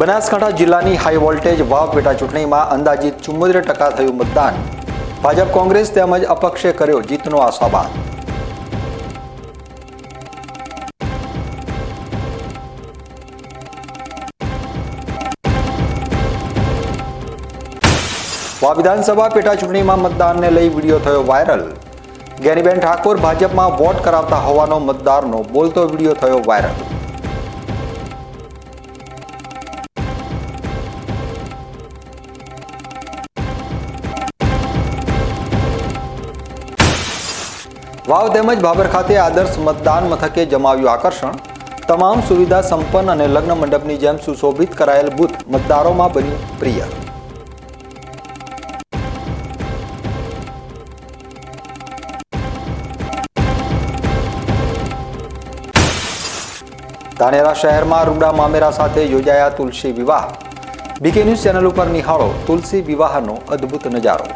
બનાસકાંઠા જિલ્લાની high voltage વાવ પેટા ચૂંટણીમાં અંદાજિત 74% થયું મતદાન. ભાજપ કોંગ્રેસ તેમજ અપક્ષે કર્યો જીતનો આશાવાદ. વાવ વિધાનસભા પેટા ચૂંટણીમાં મતદાનને લઈ વિડીયો થયો વાયરલ. જ્ઞાનીબેન ઠાકોર ભાજપમાં વોટ કરાવતા હોવાનો મતદારનો બોલતો વિડીયો થયો વાયરલ. વાવ તેમજ ભાભર ખાતે આદર્શ મતદાન મથકે જમાવ્યું આકર્ષણ. તમામ સુવિધા સંપન્ન અને લગ્ન મંડપની જેમ સુશોભિત કરાયેલ બૂથ મતદારોમાં બન્યું પ્રિય. ધાનેરા શહેરમાં રૂડા મામેરા સાથે યોજાયા તુલસી વિવાહ. બીકે ન્યૂઝ ચેનલ ઉપર નિહાળો તુલસી વિવાહનો અદ્ભુત નજારો.